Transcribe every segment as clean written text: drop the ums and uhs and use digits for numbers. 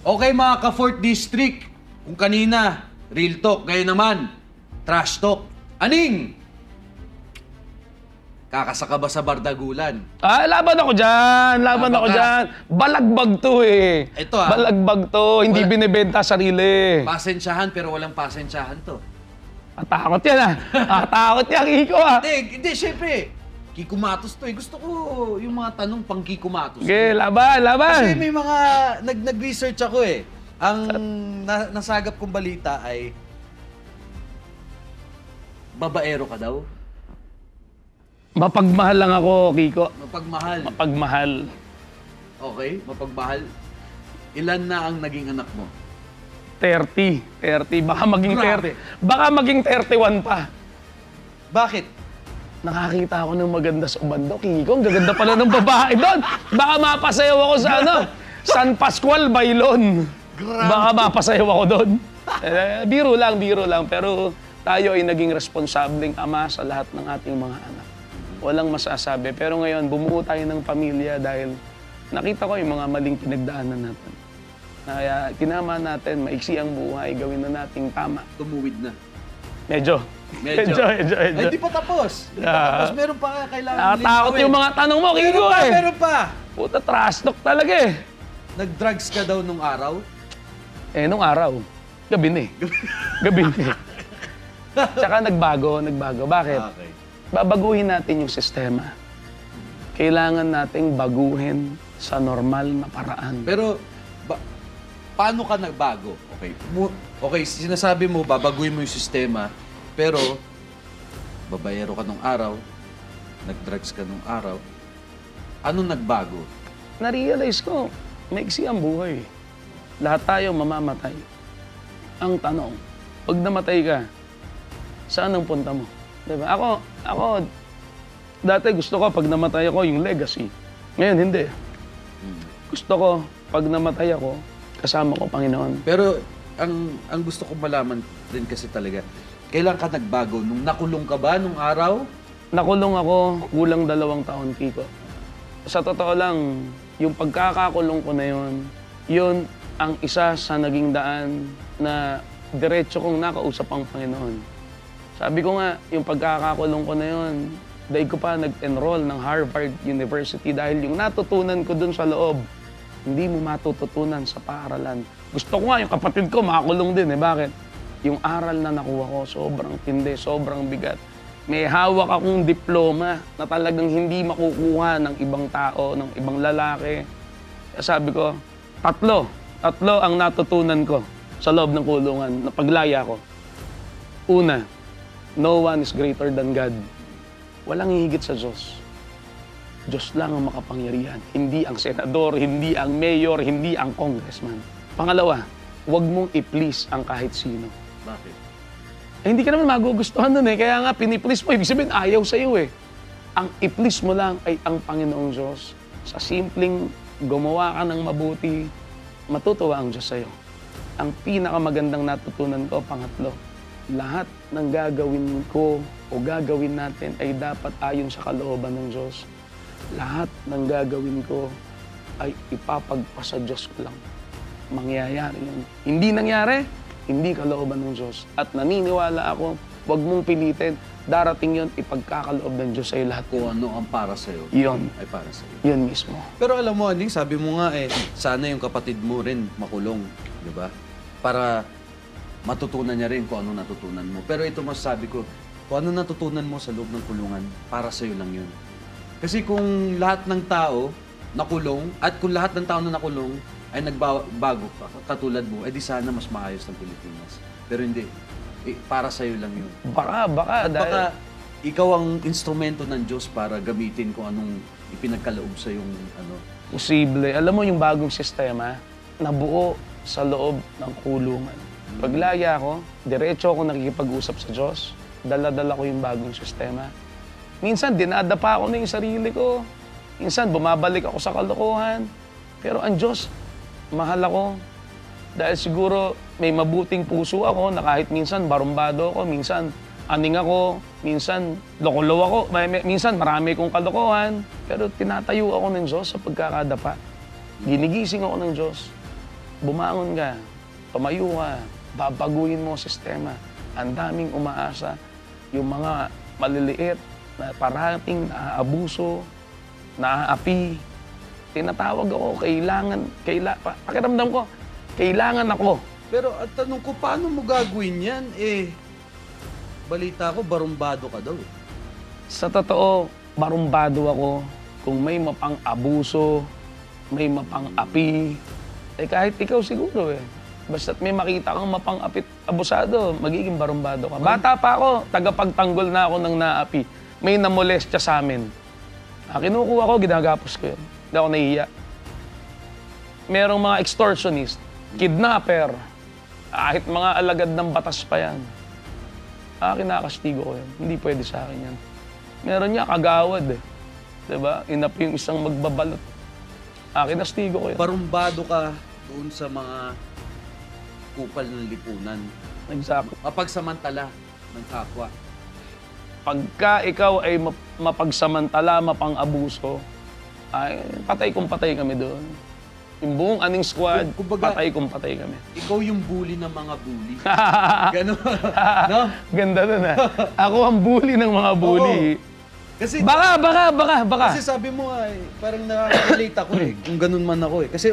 Okay mga ka-4th District, kung kanina, real talk, ngayon naman, trash talk. Aning! Kakasaka ba sa bardagulan? Laban ako dyan! Laban ako dyan! Balagbag to eh! Ito Balagbag to, hindi binibenta sarili. Pasensyahan pero walang pasensyahan to. Takot yan takot yan, Kiko Hindi, syempre. Kiko Matos to eh. Gusto ko yung mga tanong pang Kiko Matos. Okay, laban! Kasi may mga nag-research ako eh. Ang nasagap kong balita ay babaero ka daw. Mapagmahal lang ako, Kiko. Mapagmahal. Mapagmahal. Okay, mapagmahal. Ilan na ang naging anak mo? 30. Baka maging Grabe. 30. Baka maging 31 pa. Bakit? Nakakita ako ng maganda sa bando, Kiko. Ang gaganda pala ng babae doon. Baka mapasayaw ako sa San Pascual, Bailon. Baka mapasayaw ako doon. Biro lang. Pero tayo ay naging responsableng ama sa lahat ng ating mga anak. Walang masasabi. Pero ngayon, bumuo tayo ng pamilya dahil nakita ko yung mga maling pinagdaanan natin. Kaya tinama natin, maiksi ang buhay, gawin na nating tama. Tumuwid na. Medyo. Ay, di pa tapos. Meron pa kailangan Nakatakot yung mga tanong mo, Kiko Meron pa. Puta, trash talk talaga eh. Nag-drugs ka daw nung araw? Nung araw. Gabi na eh. Gabi na eh. Tsaka nagbago. Bakit? Okay. Babaguhin natin yung sistema. Kailangan nating baguhin sa normal na paraan. Pero, paano ka nagbago? Okay, sinasabi mo, babaguhin mo yung sistema, pero, babayero ka nung araw, nag-drugs ka nung araw, ano nagbago? Na-realize ko, maiksi ang buhay. Lahat tayo mamamatay. Ang tanong, pag namatay ka, saan ang punta mo? Diba? Ako, dati gusto ko pag namatay ako yung legacy. Ngayon, hindi. Gusto ko, pag namatay ako, kasama ko Panginoon. Pero, ang gusto kong malaman din kasi talaga, kailan ka nagbago? Nung nakulong ka ba nung araw? Nakulong ako, kulang 2 taon, Kiko. Sa totoo lang, yung pagkakakulong ko na yun ang isa sa naging daan na diretso kong nakausap ang Panginoon. Sabi ko nga, yung pagkakakulong ko na yun, dahil ko pa nag-enroll ng Harvard University dahil yung natutunan ko dun sa loob, hindi mo matututunan sa paaralan. Gusto ko nga, yung kapatid ko, makakulong din eh. Bakit? Yung aral na nakuha ko, sobrang tindi, sobrang bigat. May hawak akong diploma na talagang hindi makukuha ng ibang tao, ng ibang lalaki. Kaya sabi ko, tatlo ang natutunan ko sa loob ng kulungan, na paglaya ko. Una, no one is greater than God. Walang hihigit sa Diyos. Diyos lang ang makapangyarihan. Hindi ang senador, hindi ang mayor, hindi ang congressman. Pangalawa, huwag mong i-please ang kahit sino. Bakit? Hindi ka naman magugustuhan nun eh. Kaya nga, piniplease mo. Ibig sabihin, ayaw sa'yo eh. Ang i-please mo lang ay ang Panginoong Diyos. Sa simpleng gumawa ka ng mabuti, matutuwa ang Diyos sa'yo. Ang pinakamagandang natutunan ko, pangatlo, lahat ng gagawin ko o gagawin natin ay dapat ayon sa kalooban ng Diyos. Lahat ng gagawin ko ay ipapagpasa Diyos ko lang. Mangyayari yun. Hindi nangyari, hindi kalooban ng Diyos. At naniniwala ako, huwag mong pilitin, darating yun, ipagkakaloob ng Diyos sa'yo lahat. Kung ano ang para sa'yo, Yun. ay para sa'yo. Yun mismo. Pero alam mo, Aning, sabi mo nga sana yung kapatid mo rin makulong, di ba? Para matutunan niya rin kung ano natutunan mo. Pero ito masasabi ko, kung ano natutunan mo sa loob ng kulungan, para sa'yo lang yun. Kasi kung lahat ng tao nakulong, at kung lahat ng tao na nakulong ay nagbago katulad mo, edi sana mas maayos ng Pilipinas. Pero hindi. Para sa'yo lang yun. Baka, Ikaw ang instrumento ng Diyos para gamitin kung anong ipinagkaloob sa yung posible. Alam mo yung bagong sistema, nabuo sa loob ng kulungan. Paglaya ko, diretso ako nakikipag-usap sa Diyos. Dala-dala ko yung bagong sistema. Minsan, dinadapa ako na yung sarili ko. Minsan, bumabalik ako sa kalokohan. Pero ang Diyos, mahal ako. Dahil siguro may mabuting puso ako na kahit minsan barumbado ako, minsan aning ako, minsan loko-lo ako, minsan marami kong kalokohan. Pero tinatayo ako ng Diyos sa pagkakadapa. Ginigising ako ng Diyos. bumangon ka, tumayo ka, babaguhin mo ang sistema. Ang daming umaasa, yung mga maliliit na parating naaabuso, naaapi. Tinatawag ako, pakiramdam ko, kailangan ako. Pero at tanong ko, paano mo gagawin yan? Balita ko, barumbado ka daw. Sa totoo, barumbado ako kung may mapang-abuso, may mapang-api. Kahit ikaw siguro Basta't may makita kang mapang-apit abusado, magiging barumbado ka. Bata pa ako, tagapagtanggol na ako ng naapi. May namolestya sa amin. Kinukuha ko, ginagapos ko yun. Hindi ako nahihiya. Merong mga extortionist, kidnapper, kahit mga alagad ng batas pa yan. Kinakastigo ko yun. Hindi pwede sa akin yan. Meron niya kagawad Diba? Inapi yung isang magbabalot. Kinastigo ko yun. Barumbado ka doon sa mga kupal ng lipunan. Exactly. Mapagsamantala ng kapwa. Pagka ikaw ay mapagsamantala, mapang-abuso, ay patay kung patay kami doon. Yung buong aning squad, patay kung patay kami. Ikaw yung bully ng mga bully. Ganon. No? Ganda nun Ako ang bully ng mga bully. Kasi, baka. Kasi sabi mo parang nakaka-relate ako kung ganun man ako Kasi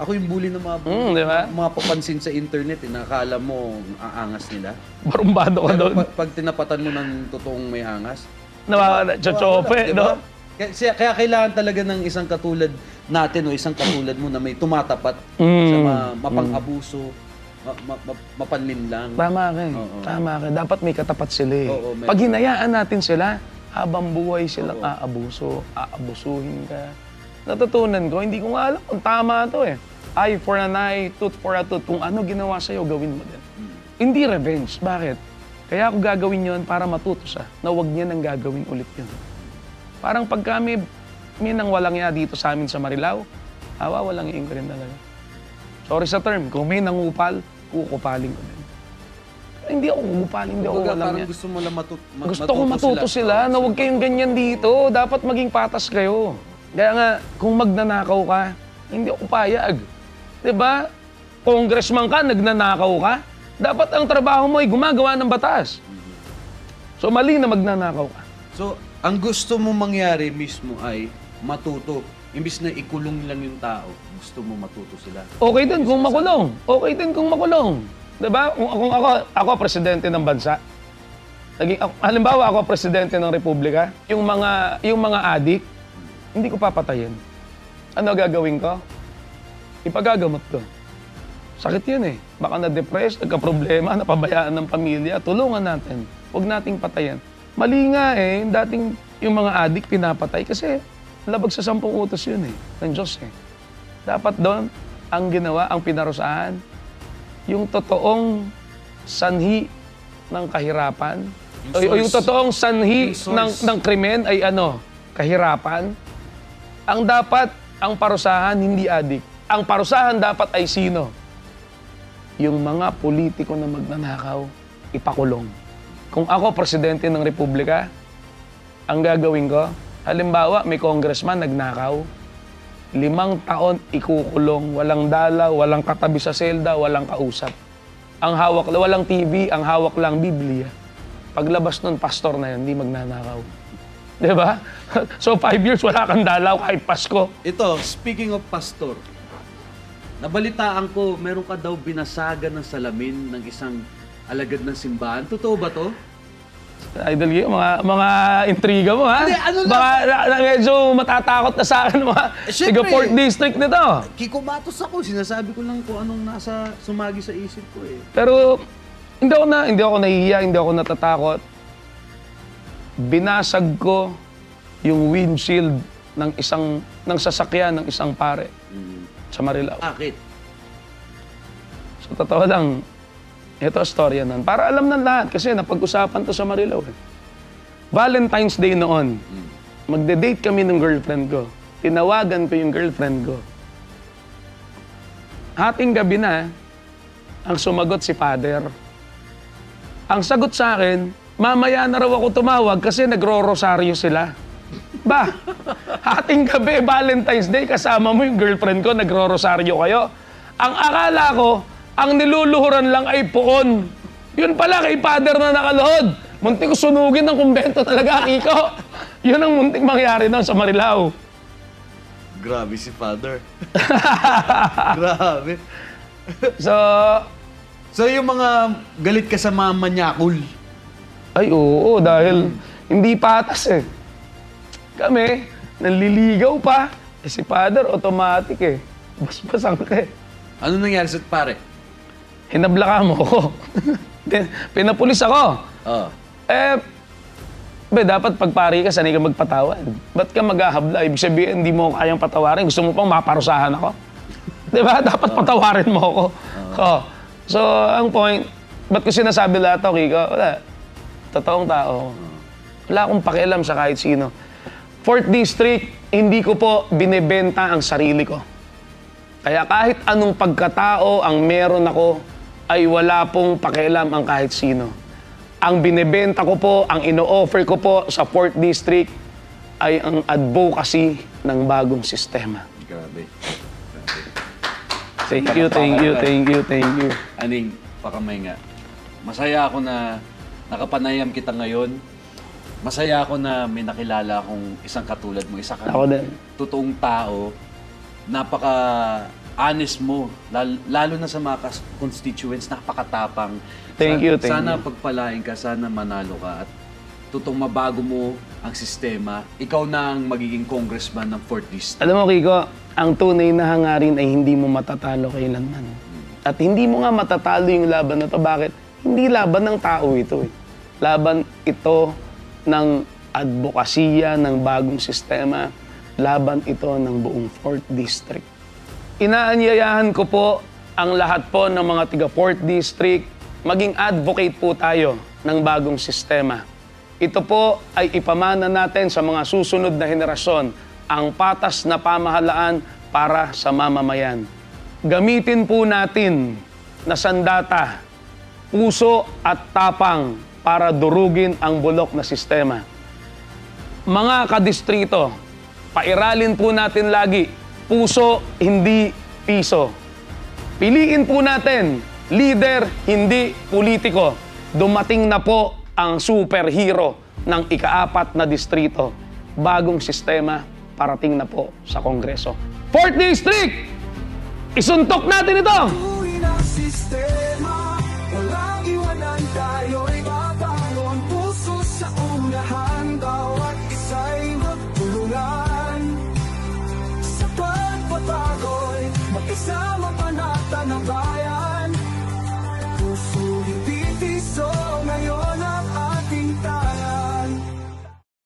ako yung bully ng mga bully. Diba? Mga papansin sa internet nakakala mo aangas nila. Barumbado ka doon. Pag tinapatan mo ng totoong may angas. Chochope, diba? no? Kaya kailangan talaga ng isang katulad natin o isang katulad mo na may tumatapat sa mapang-abuso, mapanlinlang. Tama ka Tama ka. Dapat may katapat sila Pag hinayaan natin sila, habang buhay silang aabusuhin ka. Natutunan ko, hindi ko nga alam kung tama ito Eye for an eye, tooth for a tooth. Kung ano ginawa sa'yo, gawin mo din. Hindi revenge. Bakit? Kaya ako gagawin yon para matuto siya na huwag niya nang gagawin ulit yun. Parang pag kami, may nang walang ya dito sa amin sa Marilao, walang iing ko rin talaga. Sorry sa term, kung may nangupal, kukupaling ko din. Hindi ako kukupaling, hindi ako walang ya. Gusto mo lang Gusto ko matuto sila na huwag kayong ganyan dito. Dapat maging patas kayo. Kaya nga, kung magnanakaw ka, hindi ako payag. Diba? Congressman ka, nagnanakaw ka. Dapat ang trabaho mo ay gumagawa ng batas. So mali na magnanakaw ka. So, ang gusto mo mangyari mismo ay matuto. Imbis na ikulong lang yung tao, gusto mo matuto sila. Okay din kung makulong. Okay din kung makulong. Diba? Kung ako presidente ng bansa, halimbawa ako presidente ng republika, yung mga adik, hindi ko papatayin. Ano gagawin ko? Ipagagamot ko. Sakit yun Baka na-depress, nagka-problema, napabayaan ng pamilya, tulungan natin. Huwag nating patayin. Mali nga dating yung mga adik pinapatay kasi labag sa 10 utos yun ng Diyos Dapat doon, ang ginawa, ang pinarusahan, yung totoong sanhi ng kahirapan, o yung totoong sanhi ng krimen ay kahirapan. Ang dapat, ang parusahan, hindi adik. Ang parusahan dapat ay sino? Yung mga politiko na magnanakaw, ipakulong. Kung ako, presidente ng republika, ang gagawin ko, halimbawa, may congressman nagnakaw, 5 taon ikukulong, walang dalaw, walang katabi sa selda, walang kausap. Ang hawak, walang TV, ang hawak lang Biblia. Paglabas nun, pastor na yun, hindi magnanakaw. Diba? So 5 years, wala kang dalaw kahit Pasko. Ito, speaking of pastor, nabalitaan ko, meron ka daw binasagan ng salamin ng isang alagad ng simbahan. Totoo ba to? Idol Gio, mga intriga mo, ha? Hindi, ano lang? Baka medyo matatakot na sa akin mga Syempre, taga 4th District nito. Kikumatos ako, sinasabi ko lang kung anong sumagi sa isip ko Pero hindi ako nahihiya, hindi ako natatakot. Binasag ko yung windshield ng sasakyan ng isang pare sa Marilao. Bakit? So totoo lang, ito storya nun. Para alam ng lahat kasi napag-usapan to sa Marilao. Valentine's Day noon, magde-date kami ng girlfriend ko. Tinawagan ko yung girlfriend ko. Hating gabi na, ang sumagot si father. Ang sagot sa akin, mamaya na raw ako tumawag kasi nagro-rosaryo sila. Ba, hating gabi, Valentine's Day, kasama mo yung girlfriend ko, nagro-rosaryo kayo. Ang akala ko, ang niluluhuran lang ay puon. Yun pala kay Father na nakaluhod. Muntik ko sunugin ng kumbento talaga, Kiko. Yun ang muntik mangyari doon sa Marilao. Grabe si Father. Grabe. So, So yung mga galit ka sa mga manyakul. ay oo, dahil hindi patas eh. Kami, nanliligaw pa. Eh, si Father, automatic eh. Basbasan ka eh. Ano nangyari sa pare? Hinablaka mo ko. Pinapulis ako. Oh. Eh, dapat pagpari ka, sanay ka magpatawad. Ba't ka maghahabla? Ibig sabihin, hindi mo kayang patawarin. Gusto mo pang maparusahan ako? Di ba? Dapat patawarin mo ako. Oh. So, ang point, ba't ko sinasabi lahat ako, Kiko? Wala. Totoong tao. Wala akong pakialam sa kahit sino. 4th District, hindi ko po binebenta ang sarili ko. Kaya kahit anong pagkatao ang meron ako, ay wala pong pakialam ang kahit sino. Ang binebenta ko po, ang ino-offer ko po sa 4th District ay ang advocacy ng bagong sistema. Grabe. Thank you, thank you, thank you, thank you. Aning, pakamay nga. Masaya ako na nakapanayam kita ngayon. Masaya ako na may nakilala akong isang katulad mo. Isa kang Ako din. totoong tao. Napaka-honest mo. Lalo na sa mga constituents, napakatapang. Thank you, thank Sana you. pagpalain ka, sana manalo ka. At totoong mabago mo ang sistema. Ikaw na ang magiging congressman ng 4th District. Alam mo, Kiko, ang tunay na hangarin ay hindi mo matatalo kailanman. At hindi mo nga matatalo yung laban na to. Bakit? Hindi laban ng tao ito eh. Laban ito ng advokasya ng bagong sistema. Laban ito ng buong 4th District. Inaanyayahan ko po ang lahat po ng mga tiga 4th District, maging advocate po tayo ng bagong sistema. Ito po ay ipamana natin sa mga susunod na henerasyon ang patas na pamahalaan para sa mamamayan. Gamitin po natin na sandata, puso at tapang para durugin ang bulok na sistema. Mga kadistrito, pairalin po natin lagi, puso, hindi piso. Piliin po natin, leader, hindi politiko. Dumating na po ang superhero ng ika-4 na distrito. Bagong sistema, parating na po sa Kongreso. 4th District! Isuntok natin ito! Tuwin ang sistema, walang iwanan, tayo'y babangon. Puso sa unahan, bawat isa'y magtulungan. Sa pagpapagod, mag-isama panata ng bayan.